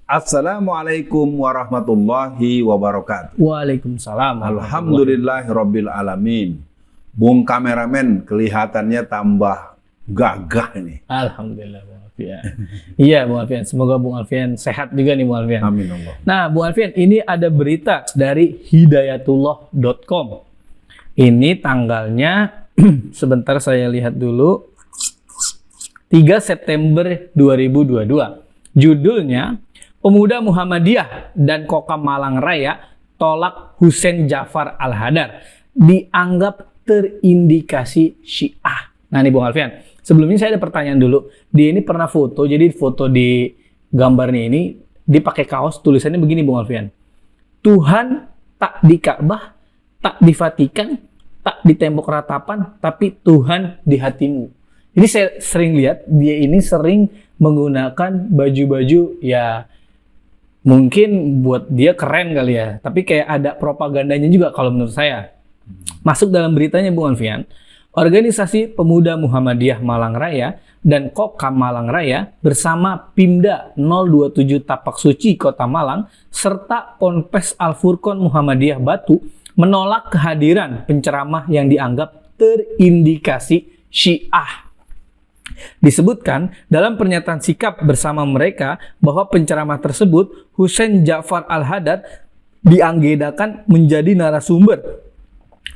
Assalamualaikum warahmatullahi wabarakatuh. Waalaikumsalam. Alhamdulillahirabbil alamin. Bung kameramen kelihatannya tambah gagah ini. Alhamdulillah Bung Alfian. Iya Bung Alfian, semoga Bung Alfian sehat juga nih Bung Alfian. Amin Allah. Nah Bung Alfian, ini ada berita dari hidayatullah.com. Ini tanggalnya sebentar saya lihat dulu. 3 September 2022. Judulnya, Pemuda Muhammadiyah dan Kokam Malang Raya tolak Husein Ja'far Al-Hadar, dianggap terindikasi Syiah. Nah nih Bung Alfian, sebelumnya saya ada pertanyaan dulu. Dia ini pernah foto, jadi foto di gambarnya ini dipakai kaos, tulisannya begini Bung Alfian. Tuhan tak di Ka'bah, tak di Vatikan, tak di tembok ratapan, tapi Tuhan di hatimu. Jadi saya sering lihat dia ini sering menggunakan baju-baju ya mungkin buat dia keren kali ya, tapi kayak ada propagandanya juga kalau menurut saya. Masuk dalam beritanya Bung Alfian, Organisasi Pemuda Muhammadiyah Malang Raya dan Kokam Malang Raya bersama Pimda 027 Tapak Suci Kota Malang serta Ponpes Al-Furqon Muhammadiyah Batu menolak kehadiran penceramah yang dianggap terindikasi Syiah. Disebutkan dalam pernyataan sikap bersama mereka bahwa penceramah tersebut, Husein Ja'far Al-Hadar, dianggedakan menjadi narasumber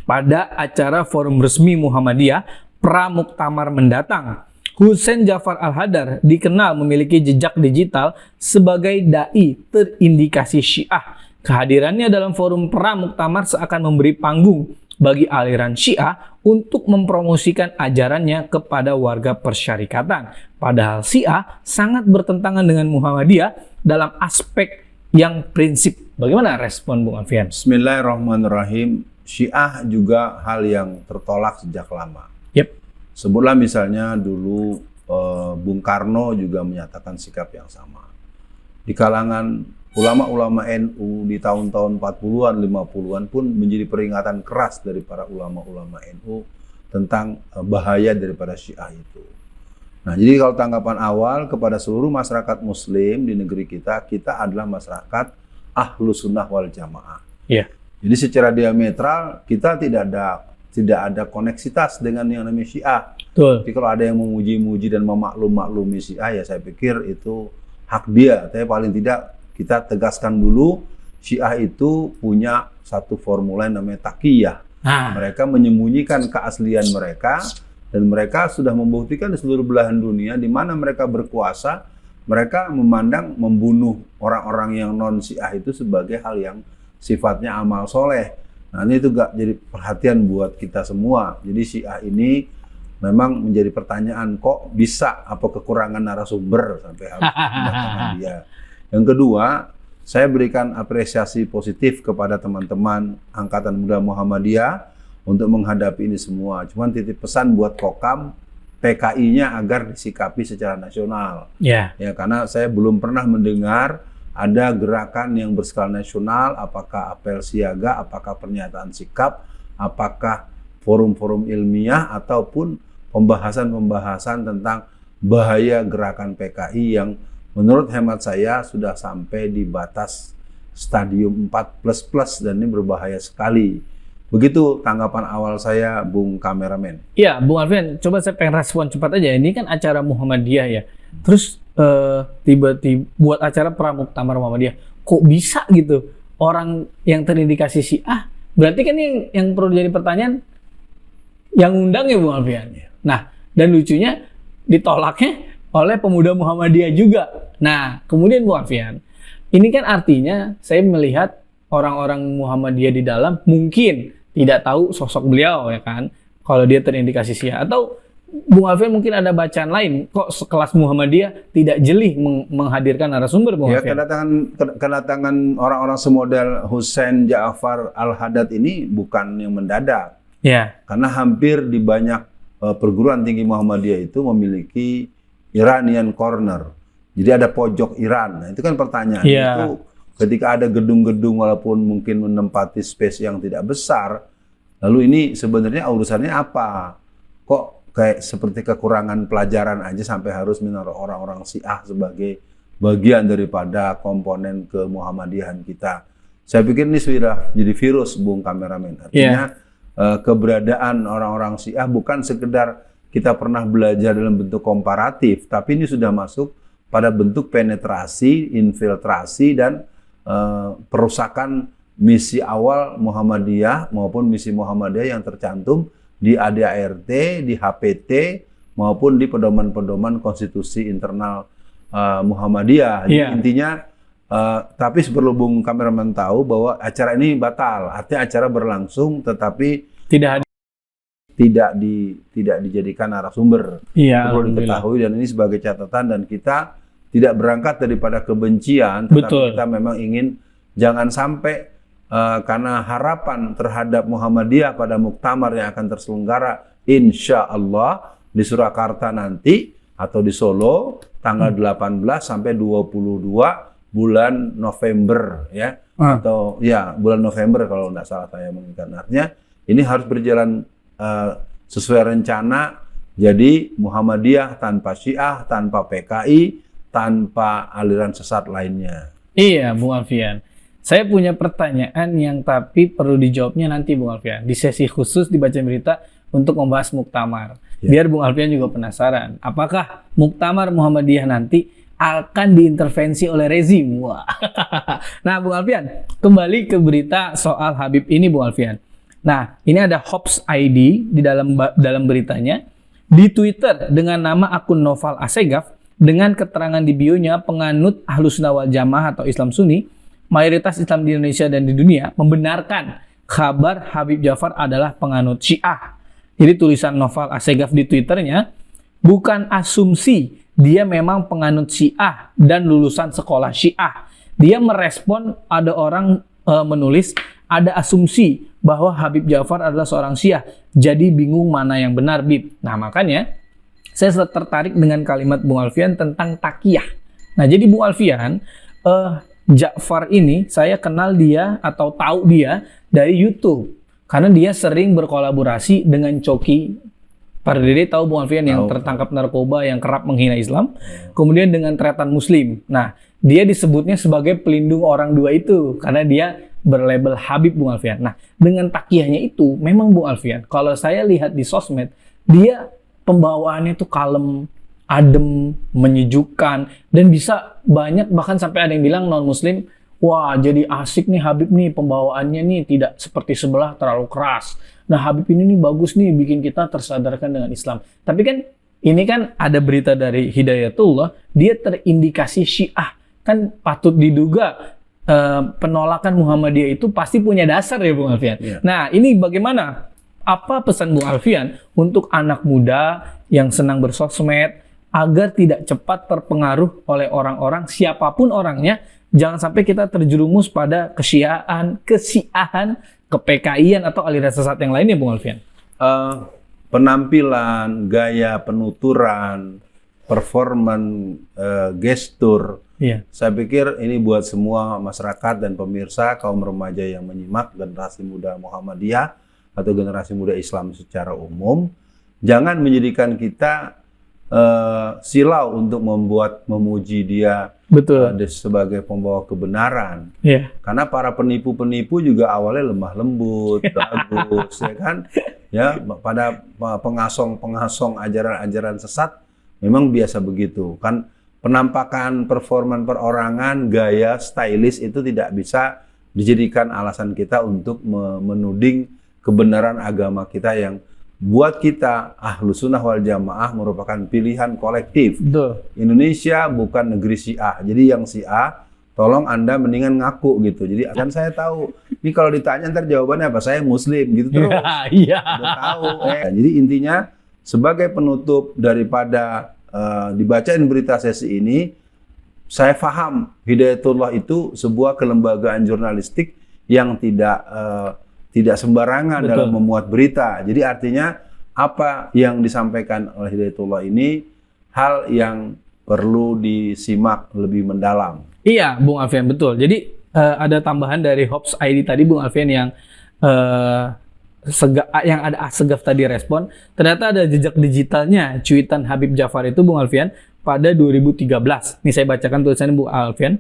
pada acara forum resmi Muhammadiyah Pramuktamar mendatang. Husein Ja'far Al-Hadar dikenal memiliki jejak digital sebagai dai terindikasi Syiah. Kehadirannya dalam forum Pramuktamar seakan memberi panggung bagi aliran Syiah untuk mempromosikan ajarannya kepada warga persyarikatan. Padahal Syiah sangat bertentangan dengan Muhammadiyah dalam aspek yang prinsip. Bagaimana respon Bung Alfian? Bismillahirrahmanirrahim. Syiah juga hal yang tertolak sejak lama. Yep. Sebutlah misalnya dulu Bung Karno juga menyatakan sikap yang sama. Di kalangan ulama-ulama NU di tahun-tahun 40-an, 50-an pun menjadi peringatan keras dari para ulama-ulama NU tentang bahaya daripada Syiah itu. Nah, jadi kalau tanggapan awal kepada seluruh masyarakat Muslim di negeri kita, kita adalah masyarakat Ahlus Sunnah wal Jamaah. Iya. Jadi secara diametral kita tidak ada koneksitas dengan yang namanya Syiah. Betul. Jadi kalau ada yang memuji-muji dan memaklum-maklumi Syiah, ya saya pikir itu hak dia. Tapi paling tidak kita tegaskan dulu, Syiah itu punya satu formula yang namanya taqiyah. Mereka menyembunyikan keaslian mereka, dan mereka sudah membuktikan di seluruh belahan dunia di mana mereka berkuasa, mereka memandang membunuh orang-orang yang non-Syiah itu sebagai hal yang sifatnya amal soleh. Nah ini juga jadi perhatian buat kita semua. Jadi Syiah ini memang menjadi pertanyaan, kok bisa apa kekurangan narasumber sampai harus mendatangkan dia. Yang kedua, saya berikan apresiasi positif kepada teman-teman Angkatan Muda Muhammadiyah untuk menghadapi ini semua. Cuman titip pesan buat Kokam, PKI-nya agar disikapi secara nasional. Ya, karena saya belum pernah mendengar ada gerakan yang berskala nasional, apakah apel siaga, apakah pernyataan sikap, apakah forum-forum ilmiah, ataupun pembahasan-pembahasan tentang bahaya gerakan PKI yang menurut hemat saya sudah sampai di batas stadium 4++ dan ini berbahaya sekali. Begitu tanggapan awal saya, Bung kameramen. Iya, Bung Alfian, coba saya pengen respon cepat aja. Ini kan acara Muhammadiyah ya. Terus tiba-tiba buat acara Pramuktamar Muhammadiyah. Kok bisa gitu orang yang terindikasi Syiah? Berarti kan yang perlu jadi pertanyaan, yang undang ya Bung Alfian. Nah, dan lucunya ditolaknya oleh pemuda Muhammadiyah juga. Nah, kemudian Bung Alfian, ini kan artinya saya melihat orang-orang Muhammadiyah di dalam mungkin tidak tahu sosok beliau ya kan, kalau dia terindikasi Syiah. Atau Bung Alfian mungkin ada bacaan lain, kok sekelas Muhammadiyah tidak jeli menghadirkan narasumber Bung Alfian? Kedatangan orang-orang semodel Husein Ja'far Al-Hadar ini bukan yang mendadak. Ya. Karena hampir di banyak perguruan tinggi Muhammadiyah itu memiliki Iranian corner. Jadi ada pojok Iran. Nah, itu kan pertanyaan itu ketika ada gedung-gedung walaupun mungkin menempati space yang tidak besar, lalu ini sebenarnya urusannya apa? Kok kayak seperti kekurangan pelajaran aja sampai harus menaruh orang-orang Syiah sebagai bagian daripada komponen kemuhammadiyahan kita. Saya pikir ini sudah jadi virus, Bung Kameramen. Artinya keberadaan orang-orang Syiah bukan sekedar kita pernah belajar dalam bentuk komparatif, tapi ini sudah masuk pada bentuk penetrasi, infiltrasi, dan perusakan misi awal Muhammadiyah maupun misi Muhammadiyah yang tercantum di ADART, di HPT, maupun di pedoman-pedoman konstitusi internal Muhammadiyah. Jadi intinya, tapi perlu Bung Kameraman tahu bahwa acara ini batal, artinya acara berlangsung tetapi tidak dijadikan narasumber. Perlu diketahui, dan ini sebagai catatan, dan kita tidak berangkat daripada kebencian, tetapi kita memang ingin jangan sampai karena harapan terhadap Muhammadiyah pada muktamar yang akan terselenggara insya Allah di Surakarta nanti atau di Solo tanggal 18 sampai 22 bulan November ya, atau ya bulan November kalau tidak salah saya mengingat. Artinya ini harus berjalan sesuai rencana. Jadi Muhammadiyah tanpa Syiah, tanpa PKI, tanpa aliran sesat lainnya. Iya, Bung Alfian. Saya punya pertanyaan yang tapi perlu dijawabnya nanti, Bung Alfian, di sesi khusus di Baca Berita untuk membahas muktamar. Biar Bung Alfian juga penasaran, apakah muktamar Muhammadiyah nanti akan diintervensi oleh rezim? Wah. Nah, Bung Alfian, kembali ke berita soal Habib ini, Bung Alfian. Nah, ini ada Hops ID di dalam beritanya. Di Twitter dengan nama akun Noval Assegaf, dengan keterangan di bio-nya penganut Ahlussunnah wal Jamaah atau Islam Sunni, mayoritas Islam di Indonesia dan di dunia membenarkan kabar Habib Ja'far adalah penganut Syiah. Jadi tulisan Noval Assegaf di Twitternya, bukan asumsi dia memang penganut Syiah dan lulusan sekolah Syiah. Dia merespon ada orang menulis, ada asumsi bahwa Habib Ja'far adalah seorang Syiah. Jadi bingung mana yang benar, Bib. Nah, makanya saya tertarik dengan kalimat Bung Alfian tentang takiyah. Nah, jadi Bung Alfian, Ja'far ini saya kenal dia atau tahu dia dari YouTube. Karena dia sering berkolaborasi dengan Coki Pardede, tahu Bung Alfian, yang tertangkap narkoba, yang kerap menghina Islam. Kemudian dengan Tretan Muslim. Nah, dia disebutnya sebagai pelindung orang dua itu karena dia berlabel Habib, Bung Alfian. Nah, dengan takiyahnya itu memang Bung Alfian, kalau saya lihat di sosmed, dia pembawaannya tuh kalem, adem, menyejukkan, dan bisa banyak, bahkan sampai ada yang bilang non-muslim, wah jadi asik nih Habib nih, pembawaannya nih tidak seperti sebelah terlalu keras. Nah, Habib ini nih bagus nih, bikin kita tersadarkan dengan Islam. Tapi kan ini kan ada berita dari Hidayatullah, dia terindikasi Syiah. Kan patut diduga penolakan Muhammadiyah itu pasti punya dasar ya Bung Alfian. Nah, ini bagaimana? Apa pesan Bung Alfian untuk anak muda yang senang bersosmed agar tidak cepat terpengaruh oleh orang-orang, siapapun orangnya, jangan sampai kita terjerumus pada kesyiaan, ke-PKI-an atau aliran sesat yang lainnya, Bung Alfian? Penampilan, gaya penuturan, performan, gestur, saya pikir ini buat semua masyarakat dan pemirsa, kaum remaja yang menyimak, generasi muda Muhammadiyah atau generasi muda Islam secara umum, jangan menjadikan kita silau untuk memuji dia sebagai pembawa kebenaran. Karena para penipu-penipu juga awalnya lemah lembut, bagus, ya kan? Ya, pada pengasong-pengasong ajaran-ajaran sesat memang biasa begitu. Kan penampakan, performan perorangan, gaya, stylish itu tidak bisa dijadikan alasan kita untuk menuding kebenaran agama kita yang buat kita Ahlussunnah wal Jamaah merupakan pilihan kolektif. Indonesia bukan negeri Syiah. Jadi yang Syiah, tolong Anda mendingan ngaku gitu. Jadi kan saya tahu, ini kalau ditanya ntar jawabannya apa, saya Muslim gitu terus. Udah tahu. Jadi intinya sebagai penutup daripada dibacain berita sesi ini, saya paham Hidayatullah itu sebuah kelembagaan jurnalistik yang tidak sembarangan dalam memuat berita. Jadi artinya apa yang disampaikan oleh Hidayatullah ini hal yang perlu disimak lebih mendalam. Iya, Bung Alfian, betul. Jadi ada tambahan dari Hops ID tadi, Bung Alfian, yang ada Assegaf tadi respon. Ternyata ada jejak digitalnya cuitan Habib Ja'far itu, Bung Alfian, pada 2013. Ini saya bacakan tulisannya Bu Alfian.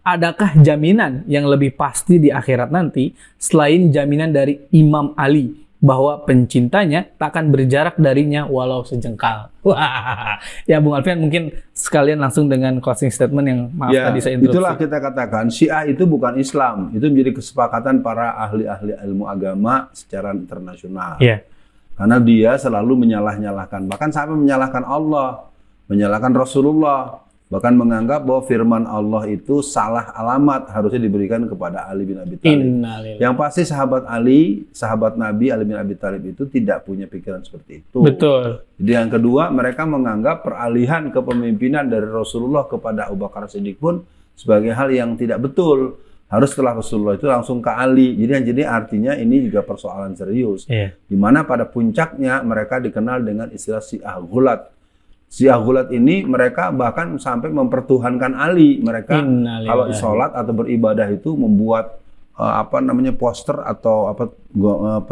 Adakah jaminan yang lebih pasti di akhirat nanti selain jaminan dari Imam Ali bahwa pencintanya takkan berjarak darinya walau sejengkal? Wah, ya Bung Alfian mungkin sekalian langsung dengan closing statement yang maaf Ya, tadi saya interupsi. itulah kita katakan Syiah itu bukan Islam. Itu menjadi kesepakatan para ahli-ahli ilmu agama secara internasional. Ya, Karena dia selalu menyalah-nyalahkan, bahkan sampai menyalahkan Allah, menyalahkan Rasulullah, bahkan menganggap bahwa firman Allah itu salah alamat, harusnya diberikan kepada Ali bin Abi Thalib. innalillahi. Yang pasti sahabat Ali, sahabat Nabi Ali bin Abi Thalib itu tidak punya pikiran seperti itu. Betul. Jadi yang kedua, mereka menganggap peralihan kepemimpinan dari Rasulullah kepada Abu Bakar Siddiq pun sebagai hal yang tidak betul. Harus setelah Rasulullah itu langsung ke Ali. Jadi artinya ini juga persoalan serius. Iya. Di mana pada puncaknya mereka dikenal dengan istilah Syiah Ghulat. Syiah Ghulat ini mereka bahkan sampai mempertuhankan Ali. Mereka Innalillahi. kalau sholat atau beribadah itu membuat poster atau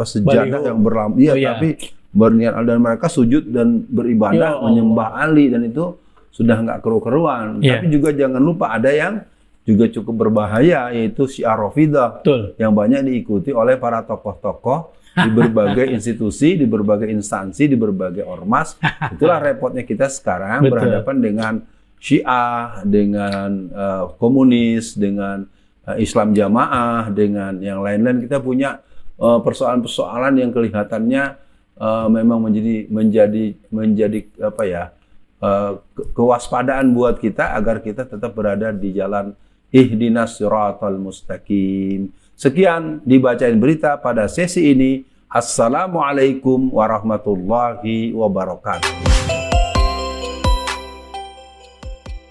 sejadah Baliho. yang berlampu. Iya, Oh, iya. tapi berniat dan mereka sujud dan beribadah Ya Allah. menyembah Ali, dan itu sudah nggak keru-keruan. Iya. Tapi juga jangan lupa ada yang juga cukup berbahaya, yaitu Syiah Rafidah Betul. yang banyak diikuti oleh para tokoh-tokoh di berbagai institusi, di berbagai instansi, di berbagai ormas. Itulah repotnya kita sekarang Betul. berhadapan dengan Syiah, dengan komunis, dengan Islam Jamaah, dengan yang lain-lain. Kita punya persoalan-persoalan yang kelihatannya memang menjadi kewaspadaan buat kita agar kita tetap berada di jalan ihdinas siratal mustaqim. Sekian dibacain berita pada sesi ini. Assalamualaikum warahmatullahi wabarakatuh.